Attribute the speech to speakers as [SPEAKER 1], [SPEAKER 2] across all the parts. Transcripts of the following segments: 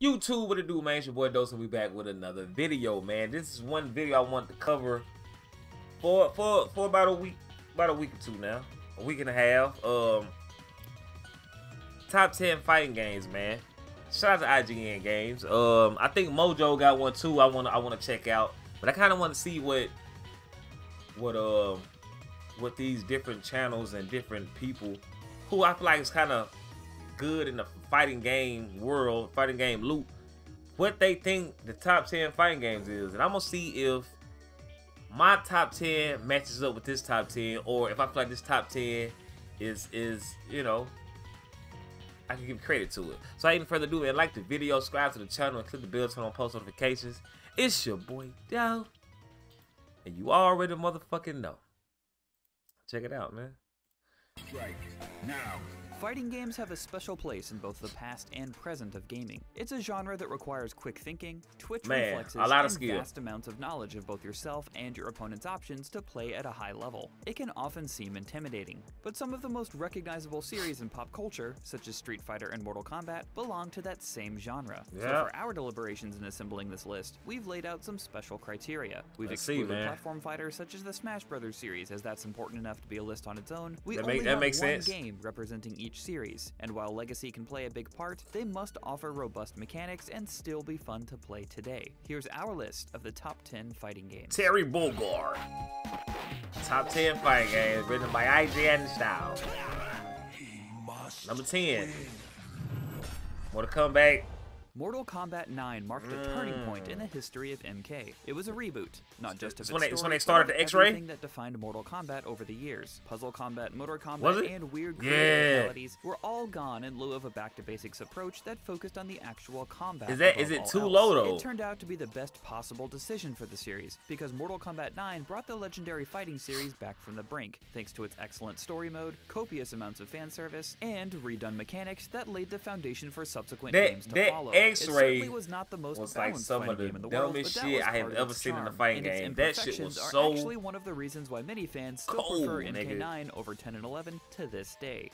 [SPEAKER 1] YouTube, what it do, man? It's your boy Dose, and we back with another video, man. This is one video I wanted to cover for about a week or two now, a week and a half. Top 10 fighting games, man. Shout out to IGN Games. I think Mojo got one too. I wanna check out, but I kind of want to see what these different channels and different people who I feel like is kind of good in the fighting game world, fighting game loop, what they think the top 10 fighting games is. And I'm gonna see if my top 10 matches up with this top 10, or if I feel like this top 10 is you know, I can give credit to it. So without any further ado, man, like the video, subscribe to the channel, and click the bell to turn on post notifications. It's your boy Dow, and you already motherfucking know. Check it out, man.
[SPEAKER 2] Right now.
[SPEAKER 3] Fighting games have a special place in both the past and present of gaming. It's a genre that requires quick thinking, twitch reflexes, and vast amounts of knowledge of both yourself and your opponent's options to play at a high level. It can often seem intimidating, but some of the most recognizable series in pop culture, such as Street Fighter and Mortal Kombat, belong to that same genre. So for our deliberations in assembling this list, we've laid out some special criteria. We've excluded platform fighters such as the Smash Brothers series, as that's important enough to be a list on its own. We only have one game representing each series, and while legacy can play a big part, they must offer robust mechanics and still be fun to play today. Here's our list of the top 10 fighting games.
[SPEAKER 1] Terry Borger. Top 10 fighting games written by IGN style. Number 10. Mortal Kombat.
[SPEAKER 3] Mortal Kombat 9 marked a turning point in the history of MK. It was a reboot, not just of its story,
[SPEAKER 1] when they started the X-ray?
[SPEAKER 3] Everything that defined Mortal Kombat over the years. Puzzle combat, motor combat, and weird fatalities were all gone in lieu of a back-to-basics approach that focused on the actual combat.
[SPEAKER 1] Is it too low though?
[SPEAKER 3] It turned out to be the best possible decision for the series, because Mortal Kombat 9 brought the legendary fighting series back from the brink, thanks to its excellent story mode, copious amounts of fan service, and redone mechanics that laid the foundation for subsequent games to follow.
[SPEAKER 1] X-ray
[SPEAKER 3] was not the most
[SPEAKER 1] was like some of the
[SPEAKER 3] dumbest
[SPEAKER 1] shit I have ever seen in a fighting game. That shit was so
[SPEAKER 3] actually one of the reasons why many fans still prefer MK9 over 10 and 11 to this day.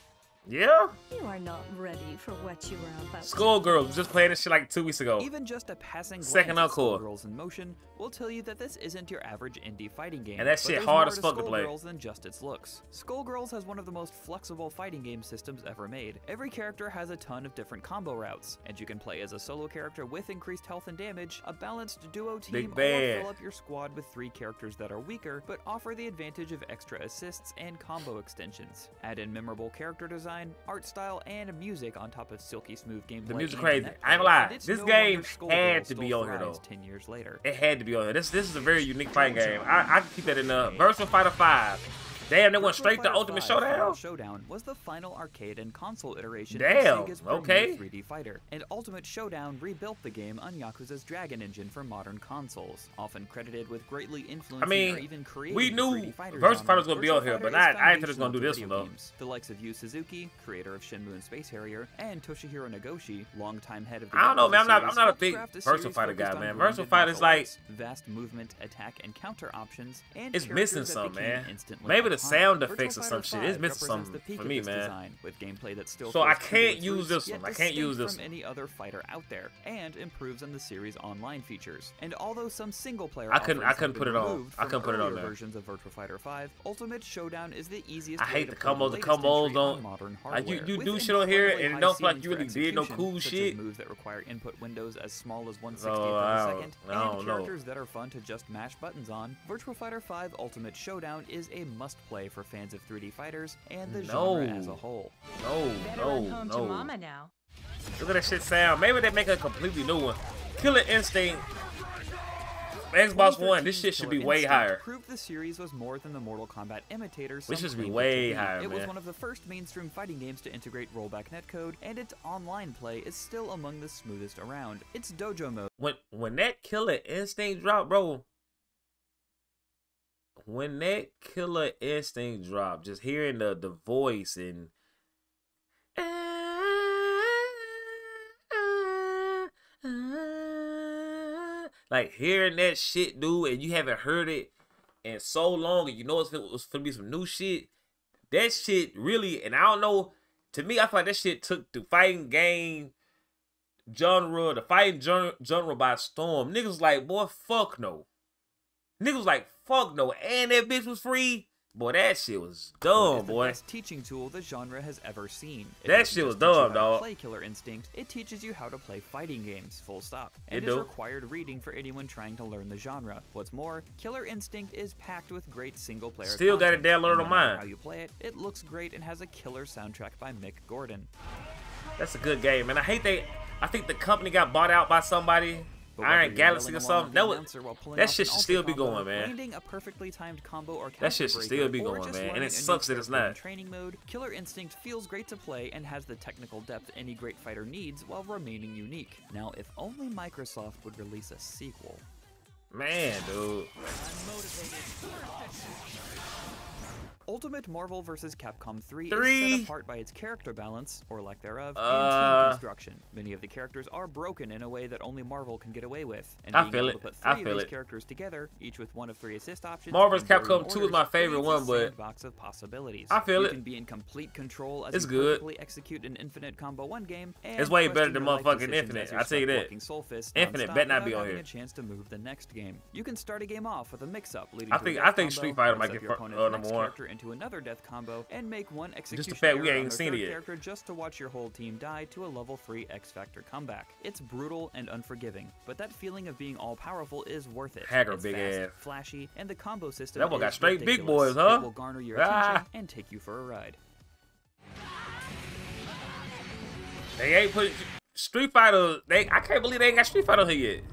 [SPEAKER 1] Yeah?
[SPEAKER 4] You are not ready for what you are about.
[SPEAKER 1] Skullgirls, just playing this shit like 2 weeks ago.
[SPEAKER 3] Even just a passing
[SPEAKER 1] second
[SPEAKER 3] glance at
[SPEAKER 1] encore.
[SPEAKER 3] Skullgirls in motion will tell you that this isn't your average indie fighting game.
[SPEAKER 1] And that shit hard as fuck to play.
[SPEAKER 3] Skullgirls than just its looks. Skullgirls has one of the most flexible fighting game systems ever made. Every character has a ton of different combo routes, and you can play as a solo character with increased health and damage, a balanced duo team, or fill up your squad with 3 characters that are weaker, but offer the advantage of extra assists and combo extensions. Add in memorable character design, art style, and music on top of silky smooth gameplay.
[SPEAKER 1] The music crazy. I ain't gonna lie. This game had to be on here though.
[SPEAKER 3] 10 years later.
[SPEAKER 1] It had to be on here. This is a very unique fighting game. I can keep that in the Virtua Fighter 5. Damn, they went straight to Ultimate Showdown?
[SPEAKER 3] Showdown was the final arcade and console iteration
[SPEAKER 1] of
[SPEAKER 3] Sega's
[SPEAKER 1] okay.
[SPEAKER 3] 3D fighter, and Ultimate Showdown rebuilt the game on Yakuza's Dragon Engine for modern consoles, often credited with greatly influencing or even creating
[SPEAKER 1] we knew
[SPEAKER 3] 3D fighter
[SPEAKER 1] Virtua Fighter was going to be on here, but I ain't think it was going to do this one though.
[SPEAKER 3] The likes of Yu Suzuki, creator of Shenmue and Space Harrier, and Toshihiro Nagoshi, longtime head of the
[SPEAKER 1] I don't know, man. I'm not a big Virtua Fighter guy, man. Virtua Fighter is like
[SPEAKER 3] vast movement, attack, and counter options, and
[SPEAKER 1] it's missing something, man. Maybe the sound effects or some shit. It's missing something for me, man.
[SPEAKER 3] With gameplay that still
[SPEAKER 1] so I can't use this one. I can't use this
[SPEAKER 3] from any other fighter out there, and improves on the series' online features. And although some single-player
[SPEAKER 1] I couldn't put it on. I couldn't put it on there.
[SPEAKER 3] Versions of Virtua Fighter 5, Ultimate Showdown is the easiest.
[SPEAKER 1] I hate the combos. The combos don't.
[SPEAKER 3] Modern hardware.
[SPEAKER 1] You do shit on here and it don't feel like you really did no cool shit.
[SPEAKER 3] Moves that require input windows as small as 1/60th of a second, and characters that are fun to just mash buttons on. Virtua Fighter 5 Ultimate Showdown is a must-play for fans of 3D fighters and the genre as a whole.
[SPEAKER 4] No. Mama now.
[SPEAKER 1] Look at that shit sound. Maybe they make a completely new one. Killer Instinct. Xbox One. This shit should be way higher.
[SPEAKER 3] Proved the series was more than the Mortal Kombat imitators.
[SPEAKER 1] This should be way higher, man.
[SPEAKER 3] It was one of the first mainstream fighting games to integrate rollback netcode, and its online play is still among the smoothest around. Its dojo mode.
[SPEAKER 1] When that Killer Instinct dropped, bro. When that Killer Instinct dropped, just hearing the voice and like hearing that shit, dude, and you haven't heard it in so long, and you know it was gonna be some new shit. That shit really, and I don't know. To me, I feel like that shit took the fighting game genre, the fighting genre by storm. Niggas like, boy, fuck no. Niggas like, fuck no. And that bitch was free. Boy, that shit was dumb, boy.
[SPEAKER 3] It's the best teaching tool the genre has ever seen.
[SPEAKER 1] That shit was dumb, dog.
[SPEAKER 3] Play Killer Instinct. It teaches you how to play fighting games, full stop. And is required reading for anyone trying to learn the genre. What's more, Killer Instinct is packed with great single-player content.
[SPEAKER 1] Still got it downloaded on mine.
[SPEAKER 3] How you play it, it looks great and has a killer soundtrack by Mick Gordon.
[SPEAKER 1] That's a good game, and I think the company got bought out by somebody. Iron Galaxy or something. That shit should still be going, man.
[SPEAKER 3] Landing a perfectly timed combo or
[SPEAKER 1] that shit should still be going, man. And it sucks that it's not.
[SPEAKER 3] Training mode, Killer Instinct feels great to play and has the technical depth any great fighter needs while remaining unique. Now, if only Microsoft would release a sequel.
[SPEAKER 1] Man, dude.
[SPEAKER 3] I'm motivated. Ultimate Marvel vs. Capcom 3 is set apart by its character balance, or lack thereof, and team construction. Many of the characters are broken in a way that only Marvel can get away with. And being able to put three of these characters together, each with one of 3 assist options.
[SPEAKER 1] Marvel vs. Capcom 2 is my favorite one, but
[SPEAKER 3] box of possibilities.
[SPEAKER 1] I feel
[SPEAKER 3] you can be in complete control as
[SPEAKER 1] it's
[SPEAKER 3] you
[SPEAKER 1] good.
[SPEAKER 3] perfectly execute an Infinite Combo 1 game. And
[SPEAKER 1] it's way better than motherfucking Infinite. I tell you that. Infinite bet not be on here.
[SPEAKER 3] A chance to move the next game. You can start a game off with a mix-up, leading
[SPEAKER 1] I think Street Fighter might get number 1
[SPEAKER 3] into another death combo and make one execution
[SPEAKER 1] just the fact we ain't seen it yet.
[SPEAKER 3] Character just to watch your whole team die to a level 3 X Factor comeback. It's brutal and unforgiving, but that feeling of being all powerful is worth it.
[SPEAKER 1] Hacker
[SPEAKER 3] it's
[SPEAKER 1] big
[SPEAKER 3] fast,
[SPEAKER 1] ass,
[SPEAKER 3] flashy, and the combo system.
[SPEAKER 1] That one got straight
[SPEAKER 3] ridiculous.
[SPEAKER 1] big boys, huh?
[SPEAKER 3] It will garner your attention and take you for a ride.
[SPEAKER 1] They ain't put Street Fighter. I can't believe they ain't got Street Fighter here yet.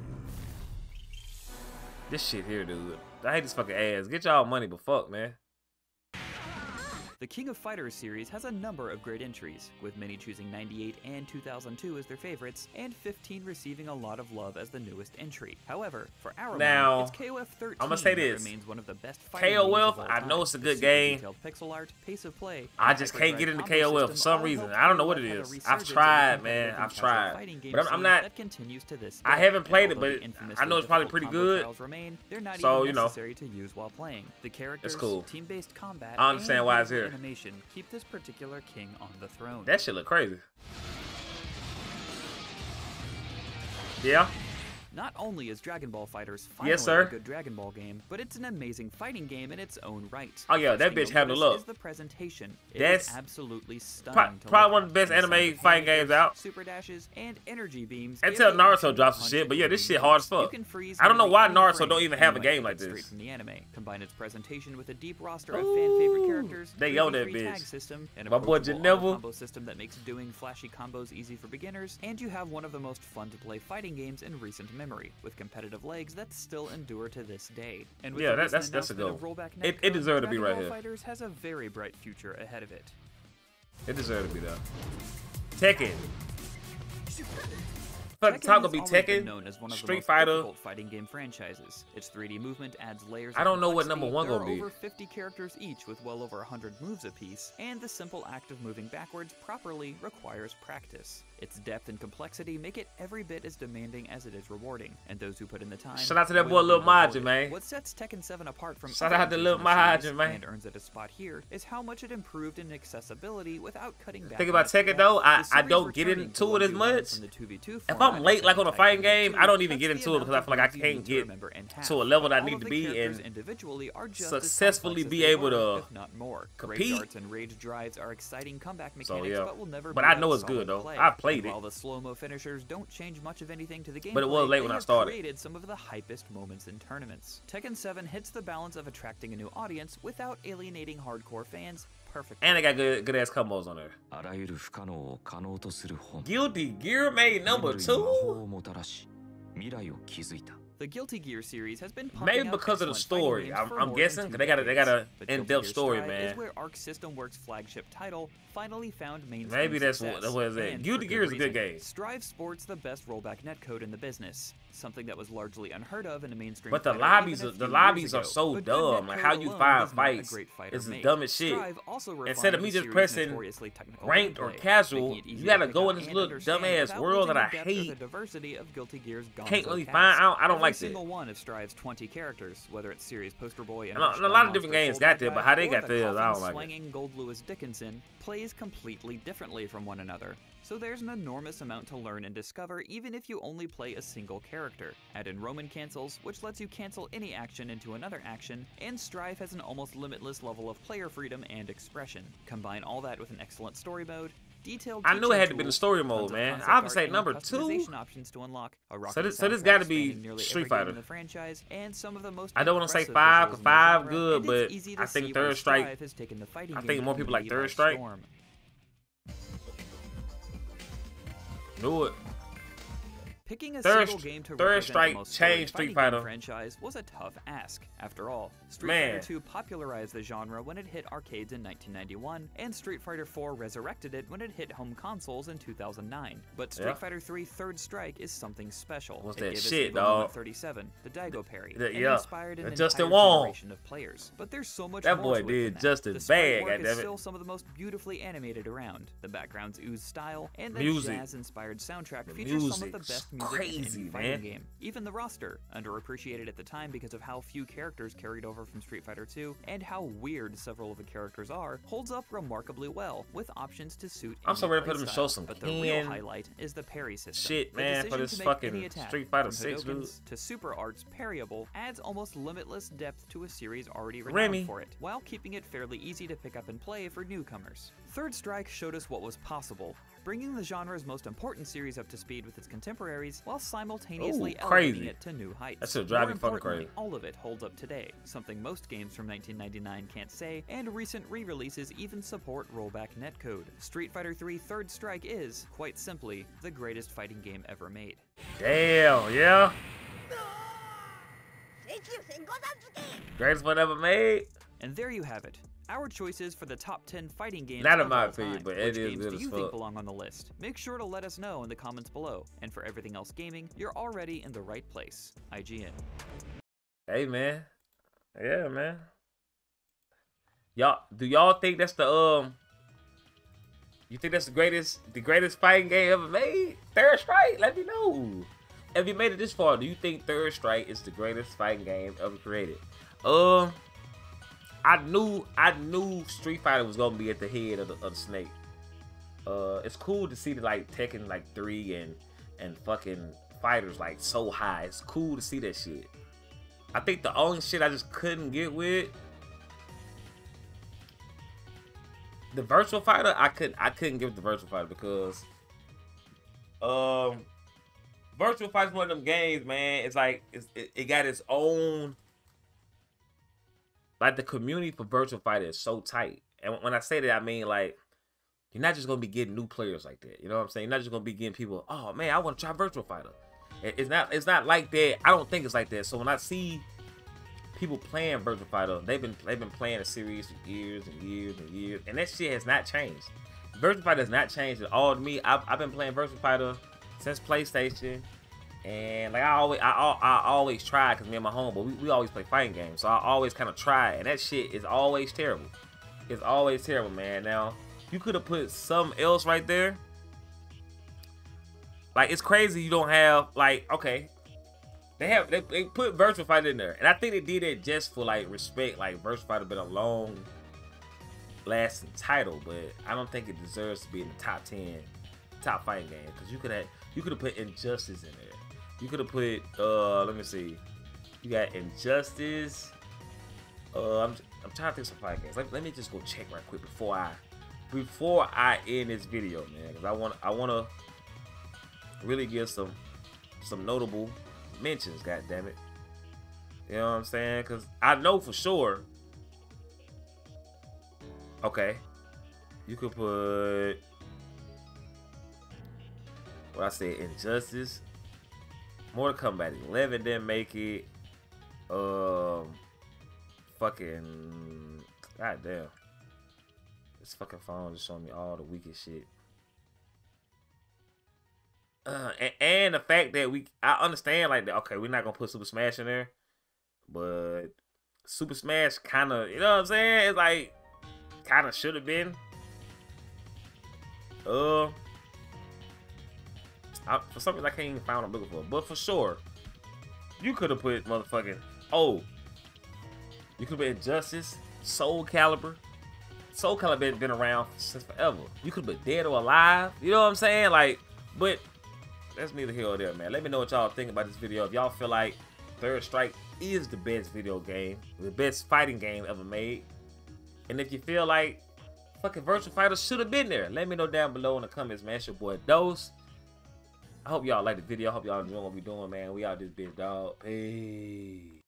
[SPEAKER 1] This shit here, dude. I hate this fucking ass. Get y'all money, but fuck, man.
[SPEAKER 3] The King of Fighters series has a number of great entries, with many choosing 98 and 2002 as their favorites, and 15 receiving a lot of love as the newest entry. However, for our money, it's KOF 13
[SPEAKER 1] I'm gonna say this.
[SPEAKER 3] Remains one of the best fighting
[SPEAKER 1] KOF, I know it's a good game.
[SPEAKER 3] Pixel art, pace of play,
[SPEAKER 1] I just can't get into KOF for some reason. I don't know what it is. I've tried, man. I've tried. But I'm not.
[SPEAKER 3] That continues to this day.
[SPEAKER 1] I haven't played it, but I know it's probably pretty good.
[SPEAKER 3] They're not
[SPEAKER 1] so,
[SPEAKER 3] even necessary to use while playing. The characters,
[SPEAKER 1] cool.
[SPEAKER 3] team-based combat,
[SPEAKER 1] I understand why it's here.
[SPEAKER 3] Animation keep this particular king on the throne.
[SPEAKER 1] That shit look crazy. Yeah.
[SPEAKER 3] Not only is Dragon Ball FighterZ finally a good Dragon Ball game, but it's an amazing fighting game in its own right.
[SPEAKER 1] Oh yeah, that bitch handled up.
[SPEAKER 3] Is the presentation.
[SPEAKER 1] That's
[SPEAKER 3] absolutely stunning.
[SPEAKER 1] Probably one of the best anime fighting games out.
[SPEAKER 3] Super dashes and energy beams.
[SPEAKER 1] Until Naruto drops some shit, but yeah, this shit hard as fuck. I don't know why Naruto don't even have a game like this.
[SPEAKER 3] Straight from the anime. Combine its presentation with a deep roster of fan favorite characters.
[SPEAKER 1] They own that bitch.
[SPEAKER 3] System, and
[SPEAKER 1] my boy Geneva.
[SPEAKER 3] Combo system that makes doing flashy combos easy for beginners, and you have one of the most fun to play fighting games in recent memory, with competitive legs that still endure to this day. And with
[SPEAKER 1] that's a go. It deserved to be right here.
[SPEAKER 3] Fighters has a very bright future ahead of it.
[SPEAKER 1] It deserved to be though. Tekken. Fuck, talk gonna be Tekken.
[SPEAKER 3] Known as one of
[SPEAKER 1] Street
[SPEAKER 3] the
[SPEAKER 1] Fighter.
[SPEAKER 3] most fighting game franchises. Its 3D movement adds layers.
[SPEAKER 1] I don't know what number 1 gonna be.
[SPEAKER 3] There are over 50 characters each with well over 100 moves apiece, and the simple act of moving backwards properly requires practice. Its depth and complexity make it every bit as demanding as it is rewarding, and those who put in the time.
[SPEAKER 1] Shout out to that boy Lil Majin, man.
[SPEAKER 3] What sets Tekken 7 apart from
[SPEAKER 1] shout out to Lil Majin, man,
[SPEAKER 3] and earns it a spot here is how much it improved in accessibility without cutting back.
[SPEAKER 1] Think about Tekken though, I don't get into it as much. If I'm late like on a fighting game, I don't even get into it because I feel like I can't get to a level that I need to be and successfully be able to compete.
[SPEAKER 3] And rage drives are exciting comeback mechanics,
[SPEAKER 1] so yeah,
[SPEAKER 3] but will never
[SPEAKER 1] but I know it's good though. I played it.
[SPEAKER 3] While the slow-mo finishers don't change much of anything to the game,
[SPEAKER 1] but it was late when I started.
[SPEAKER 3] Created some of the hypest moments in tournaments. Tekken 7 hits the balance of attracting a new audience without alienating hardcore fans perfectly.
[SPEAKER 1] And they got good ass combos on there. Guilty Gear made number 2.
[SPEAKER 3] The Guilty Gear series has been
[SPEAKER 1] maybe because of the story. I'm guessing because they got a in-depth story, man.
[SPEAKER 3] Is where Arc System Works' flagship title finally found mainstream
[SPEAKER 1] maybe that's
[SPEAKER 3] success.
[SPEAKER 1] what it's at. Guilty Gear is a good game.
[SPEAKER 3] Strive sports the best rollback netcode in the business, something that was largely unheard of in a mainstream.
[SPEAKER 1] But the lobbies are so dumb. Like how you find fights is the dumbest shit. Instead of me just pressing ranked or casual, you gotta go in this little dumbass world that I hate. Can't really find out. I don't like that.
[SPEAKER 3] Single one of Strive's 20 characters, whether it's series poster boy and
[SPEAKER 1] a lot of different games got there, but how they got there, I don't like it.
[SPEAKER 3] Swinging Gold Lewis Dickinson plays completely differently from one another. so there's an enormous amount to learn and discover even if you only play a single character. Add in Roman cancels, which lets you cancel any action into another action, and Strife has an almost limitless level of player freedom and expression. Combine all that with an excellent story mode, detailed
[SPEAKER 1] I knew it had to be the story mode, man. I would say number 2.
[SPEAKER 3] Options to unlock,
[SPEAKER 1] So this got to be Street Fighter.
[SPEAKER 3] The franchise, and some of the most
[SPEAKER 1] I don't want to say 5, because 5 good, but I think Third Strike. I think more people like Third Strike. Knew it.
[SPEAKER 3] Picking a single game to
[SPEAKER 1] Third Strike changed Street Fighter
[SPEAKER 3] franchise was a tough ask. After all, Street Fighter 2 popularized the genre when it hit arcades in 1991, and Street Fighter 4 resurrected it when it hit home consoles in 2009. But Street Fighter 3 Third Strike is something special.
[SPEAKER 1] What's
[SPEAKER 3] it
[SPEAKER 1] that
[SPEAKER 3] gave
[SPEAKER 1] shit,
[SPEAKER 3] us
[SPEAKER 1] dog?
[SPEAKER 3] 37, the Daigo parry,
[SPEAKER 1] and
[SPEAKER 3] inspired an
[SPEAKER 1] Justin
[SPEAKER 3] entire
[SPEAKER 1] Wong
[SPEAKER 3] generation of players. But there's so much
[SPEAKER 1] that
[SPEAKER 3] more
[SPEAKER 1] boy
[SPEAKER 3] to it
[SPEAKER 1] did
[SPEAKER 3] than
[SPEAKER 1] Justin
[SPEAKER 3] the sprite
[SPEAKER 1] bad,
[SPEAKER 3] work is
[SPEAKER 1] goddammit.
[SPEAKER 3] still some of the most beautifully animated around. The backgrounds ooze style, and the jazz-inspired soundtrack features some of the best music
[SPEAKER 1] crazy,
[SPEAKER 3] in any fighting game. Even the roster, underappreciated at the time because of how few characters carried over from Street Fighter 2 and how weird several of the characters are, holds up remarkably well with options to suit
[SPEAKER 1] I'm so ready to
[SPEAKER 3] any
[SPEAKER 1] put him
[SPEAKER 3] playstyle.
[SPEAKER 1] show some
[SPEAKER 3] But the real highlight is the parry system.
[SPEAKER 1] Shit,
[SPEAKER 3] The
[SPEAKER 1] man, for
[SPEAKER 3] decision
[SPEAKER 1] this
[SPEAKER 3] to make any
[SPEAKER 1] fucking
[SPEAKER 3] attack,
[SPEAKER 1] Street Fighter
[SPEAKER 3] from
[SPEAKER 1] 6, dude.
[SPEAKER 3] Hadokens to Super Arts parryable, adds almost limitless depth to a series already
[SPEAKER 1] Remy.
[SPEAKER 3] renowned for it, while keeping it fairly easy to pick up and play for newcomers. Third Strike showed us what was possible, bringing the genre's most important series up to speed with its contemporaries while simultaneously elevating it to new heights.
[SPEAKER 1] That should drive
[SPEAKER 3] More
[SPEAKER 1] me fucking
[SPEAKER 3] importantly,
[SPEAKER 1] crazy.
[SPEAKER 3] all of it holds up today, something most games from 1999 can't say, and recent re-releases even support rollback netcode. Street Fighter 3 Third Strike is, quite simply, the greatest fighting game ever made.
[SPEAKER 1] Damn, yeah. Greatest one ever made.
[SPEAKER 3] And there you have it. Our choices for the top 10 fighting games
[SPEAKER 1] Not in
[SPEAKER 3] of
[SPEAKER 1] my
[SPEAKER 3] all
[SPEAKER 1] opinion,
[SPEAKER 3] time.
[SPEAKER 1] but
[SPEAKER 3] Which
[SPEAKER 1] it is
[SPEAKER 3] games
[SPEAKER 1] good
[SPEAKER 3] do
[SPEAKER 1] as
[SPEAKER 3] you
[SPEAKER 1] fuck.
[SPEAKER 3] think belong on the list? Make sure to let us know in the comments below. And for everything else gaming, you're already in the right place. IGN.
[SPEAKER 1] Hey, man. Yeah, man. Do y'all think that's the you think that's the greatest fighting game ever made? Third Strike? Let me know. If you made it this far, do you think Third Strike is the greatest fighting game ever created? I knew Street Fighter was gonna be at the head of the snake. It's cool to see the like Tekken like 3 and fucking fighters like so high. It's cool to see that shit. I think the only shit I just couldn't get with the Virtual Fighter. I couldn't give it the Virtual Fighter because Virtual Fighter is one of them games, man. It's like it got its own. Like, the community for Virtual Fighter is so tight. And when I say that, I mean, like, you're not just going to be getting new players like that. You know what I'm saying? You're not just going to be getting people, oh, man, I want to try Virtual Fighter. It's not like that. I don't think it's like that. So when I see people playing Virtual Fighter, they've been playing a series for years and years and years. And that shit has not changed. Virtual Fighter has not changed at all to me. I've been playing Virtual Fighter since PlayStation. And like I always try, because me and my homeboy, we always play fighting games, so I always kind of try, and that shit is always terrible. It's always terrible, man. Now you could have put something else right there. Like, it's crazy you don't have, like, okay, they put Virtual Fighter in there, and I think they did it just for like respect. Like, Virtual Fighter been a long lasting title, but I don't think it deserves to be in the top 10 top fighting games, because you could have put Injustice in there. You could have put, let me see. You got Injustice. I'm trying to think some fighting games. Let me just go check right quick before I end this video, man. Because I wanna really give some notable mentions. God damn it. You know what I'm saying? Because I know for sure. Okay. You could put what I said, Injustice. Mortal Kombat 11 didn't make it. Fucking goddamn. This fucking phone just showing me all the weakest shit. And the fact that I understand like that. Okay, we're not gonna put Super Smash in there, but Super Smash kind of, you know what I'm saying? It's like kind of should have been. For some reason I can't even find what I'm looking for, but for sure, you could have put motherfucking you could have put Injustice, Soul Calibur, Soul Calibur been around since forever. You could be dead or alive. You know what I'm saying? Like, but that's neither here or there, man. Let me know what y'all think about this video. If y'all feel like Third Strike is the best video game, the best fighting game ever made. And if you feel like fucking Virtual Fighter should have been there, let me know down below in the comments, man. It's your boy Dose. I hope y'all like the video. I hope y'all enjoy what we doing, man. We out this bitch, dog. Hey.